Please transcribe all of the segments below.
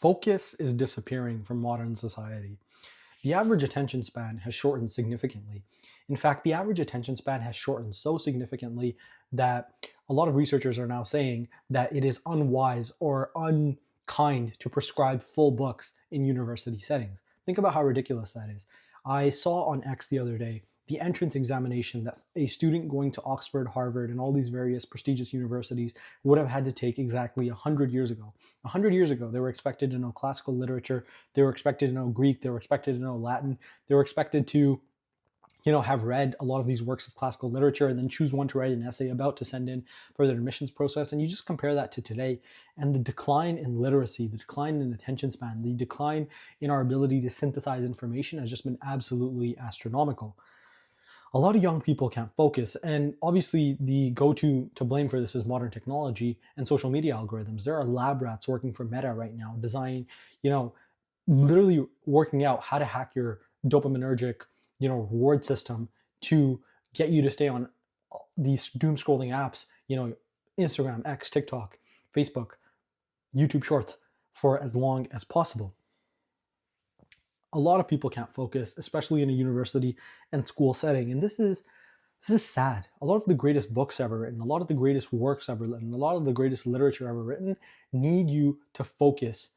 Focus is disappearing from modern society. The average attention span has shortened significantly. In fact, the average attention span has shortened so significantly that a lot of researchers are now saying that it is unwise or unkind to prescribe full books in university settings. Think about how ridiculous that is. I saw on X the other day the entrance examination that a student going to Oxford, Harvard, and all these various prestigious universities would have had to take exactly 100 years ago. 100 years ago, they were expected to know classical literature, they were expected to know Greek, they were expected to know Latin, they were expected to have read a lot of these works of classical literature and then choose one to write an essay about to send in for their admissions process. And you just compare that to today, and the decline in literacy, the decline in attention span, the decline in our ability to synthesize information has just been absolutely astronomical. A lot of young people can't focus, and obviously the go-to to blame for this is modern technology and social media algorithms. There are lab rats working for Meta right now, designing, literally working out how to hack your dopaminergic, reward system to get you to stay on these doom scrolling apps, Instagram, X, TikTok, Facebook, YouTube Shorts for as long as possible. A lot of people can't focus, especially in a university and school setting. And this is sad. A lot of the greatest books ever written, a lot of the greatest works ever written, a lot of the greatest literature ever written need you to focus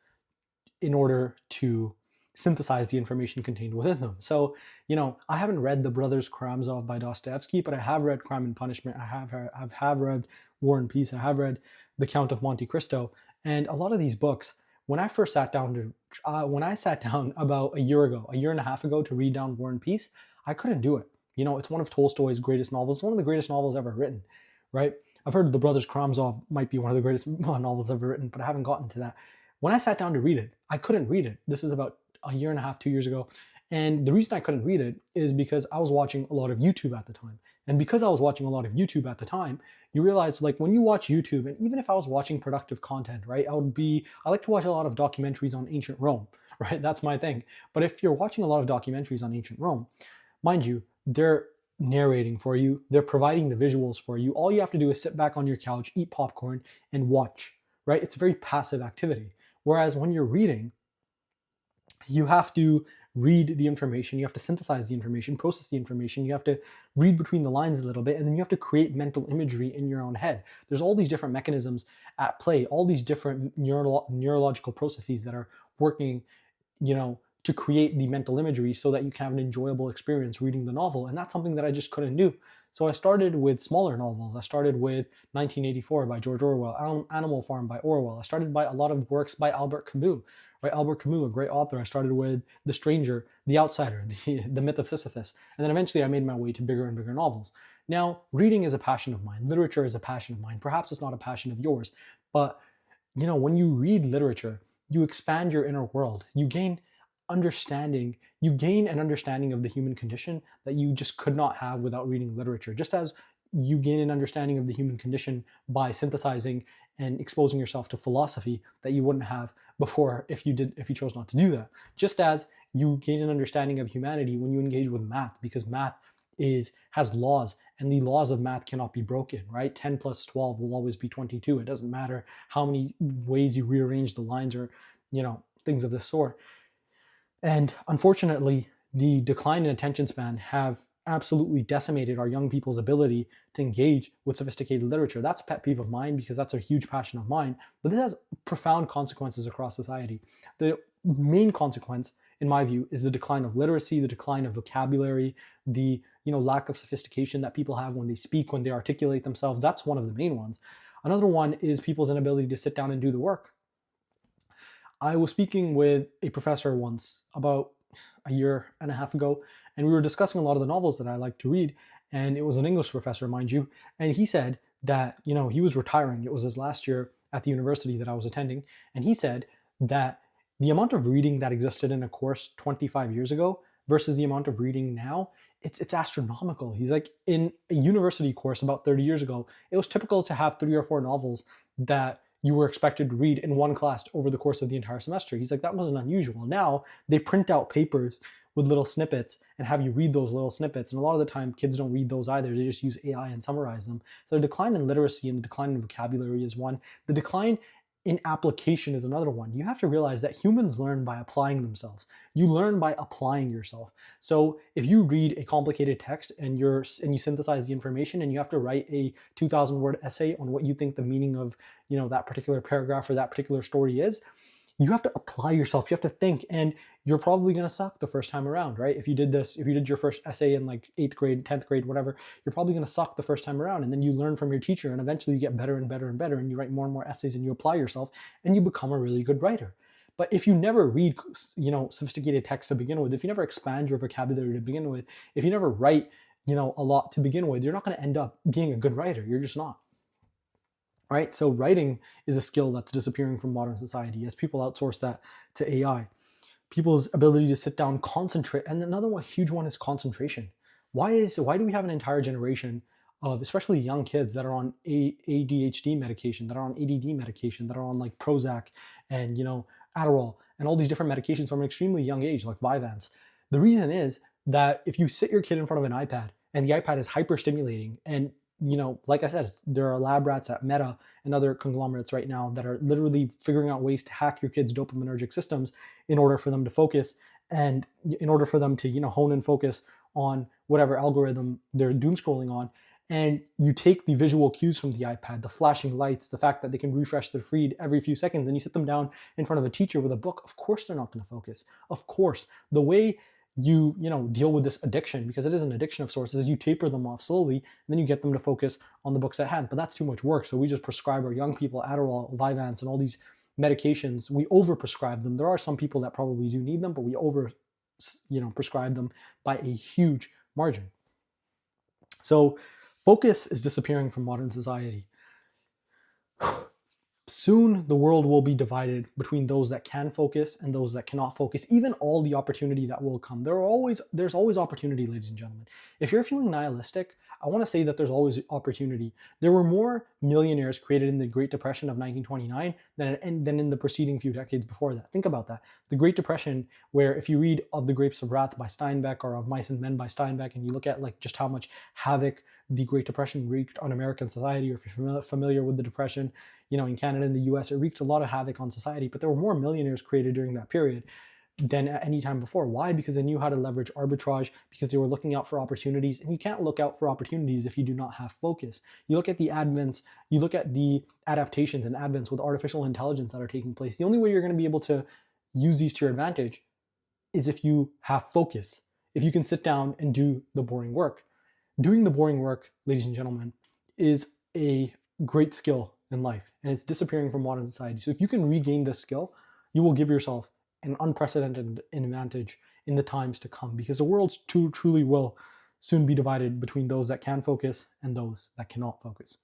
in order to synthesize the information contained within them. So, I haven't read The Brothers Karamazov by Dostoevsky, but I have read Crime and Punishment. I have read War and Peace. I have read The Count of Monte Cristo. And a lot of these books, when I sat down about a year and a half ago to read down War and Peace, I couldn't do it. It's one of Tolstoy's greatest novels, one of the greatest novels ever written, right? I've heard The Brothers Karamazov might be one of the greatest novels ever written, but I haven't gotten to that. When I sat down to read it, I couldn't read it. This is about a year and a half, 2 years ago. And the reason I couldn't read it is because I was watching a lot of YouTube at the time. And because I was watching a lot of YouTube at the time, you realize, like, when you watch YouTube, and even if I was watching productive content, right, I like to watch a lot of documentaries on ancient Rome, right? That's my thing. But if you're watching a lot of documentaries on ancient Rome, mind you, they're narrating for you, they're providing the visuals for you. All you have to do is sit back on your couch, eat popcorn, and watch, right? It's a very passive activity. Whereas when you're reading, you have to read the information, you have to synthesize the information, process the information, you have to read between the lines a little bit, and then you have to create mental imagery in your own head. There's all these different mechanisms at play, all these different neurological processes that are working, to create the mental imagery so that you can have an enjoyable experience reading the novel. And that's something that I just couldn't do. So I started with smaller novels. I started with 1984 by George Orwell, Animal Farm by Orwell. I started by a lot of works by Albert Camus, right? Albert Camus, a great author. I started with The Stranger, The Outsider, the Myth of Sisyphus. And then eventually I made my way to bigger and bigger novels. Now, reading is a passion of mine. Literature is a passion of mine. Perhaps it's not a passion of yours, but when you read literature, you expand your inner world. You gain an understanding of the human condition that you just could not have without reading literature. Just as you gain an understanding of the human condition by synthesizing and exposing yourself to philosophy that you wouldn't have before if you chose not to do that. Just as you gain an understanding of humanity when you engage with math, because math has laws, and the laws of math cannot be broken, right? 10 plus 12 will always be 22. It doesn't matter how many ways you rearrange the lines or, things of this sort. And unfortunately, the decline in attention span have absolutely decimated our young people's ability to engage with sophisticated literature. That's a pet peeve of mine because that's a huge passion of mine, but this has profound consequences across society. The main consequence, in my view, is the decline of literacy, the decline of vocabulary, the lack of sophistication that people have when they speak, when they articulate themselves. That's one of the main ones. Another one is people's inability to sit down and do the work. I was speaking with a professor once about a year and a half ago, and we were discussing a lot of the novels that I like to read, and it was an English professor, mind you, and he said that, he was retiring. It was his last year at the university that I was attending, and he said that the amount of reading that existed in a course 25 years ago versus the amount of reading now, it's astronomical. He's like, in a university course about 30 years ago, it was typical to have 3 or 4 novels that you were expected to read in one class over the course of the entire semester. He's like, that wasn't unusual. Now they print out papers with little snippets and have you read those little snippets. And a lot of the time, kids don't read those either. They just use AI and summarize them. So the decline in literacy and the decline in vocabulary is one. The decline in application is another one. You have to realize that humans learn by applying themselves. You learn by applying yourself. So if you read a complicated text and you synthesize the information and you have to write a 2,000 word essay on what you think the meaning of, that particular paragraph or that particular story is, you have to apply yourself. You have to think, and you're probably going to suck the first time around, right? If you did your first essay in like 8th grade, 10th grade, whatever, you're probably going to suck the first time around. And then you learn from your teacher, and eventually you get better and better and better, and you write more and more essays, and you apply yourself, and you become a really good writer. But if you never read, sophisticated text to begin with, if you never expand your vocabulary to begin with, if you never write, a lot to begin with, you're not going to end up being a good writer. You're just not. Right? So writing is a skill that's disappearing from modern society as people outsource that to AI. People's ability to sit down, concentrate, and another one, huge one, is concentration. Why do we have an entire generation of especially young kids that are on ADHD medication, that are on ADD medication, that are on like Prozac and Adderall and all these different medications from an extremely young age, like Vyvanse? The reason is that if you sit your kid in front of an iPad and the iPad is hyper stimulating, and like I said, there are lab rats at Meta and other conglomerates right now that are literally figuring out ways to hack your kids' dopaminergic systems in order for them to focus and in order for them to, hone and focus on whatever algorithm they're doom scrolling on. And you take the visual cues from the iPad, the flashing lights, the fact that they can refresh their feed every few seconds, and you sit them down in front of a teacher with a book. Of course they're not going to focus. Of course. The way you deal with this addiction, because it is an addiction of sorts, is you taper them off slowly, and then you get them to focus on the books at hand. But that's too much work. So we just prescribe our young people Adderall, Vyvanse, and all these medications. We overprescribe them. There are some people that probably do need them, but we prescribe them by a huge margin. So focus is disappearing from modern society. Soon the world will be divided between those that can focus and those that cannot focus. Even all the opportunity that will come, there's always opportunity, ladies and gentlemen. If you're feeling nihilistic, I want to say that there's always opportunity. There were more millionaires created in the Great Depression of 1929 than in the preceding few decades before that. Think about that. The Great Depression, where if you read Of the Grapes of Wrath by Steinbeck or Of Mice and Men by Steinbeck, and you look at like just how much havoc the Great Depression wreaked on American society, or if you're familiar with the Depression, in Canada and the US, it wreaked a lot of havoc on society, but there were more millionaires created during that period than at any time before. Why? Because they knew how to leverage arbitrage, because they were looking out for opportunities, and you can't look out for opportunities if you do not have focus. You look at the adaptations and advents with artificial intelligence that are taking place. The only way you're going to be able to use these to your advantage is if you have focus, if you can sit down and do the boring work. Doing the boring work, ladies and gentlemen, is a great skill in life, and it's disappearing from modern society. So if you can regain this skill, you will give yourself an unprecedented advantage in the times to come, because the world truly will soon be divided between those that can focus and those that cannot focus.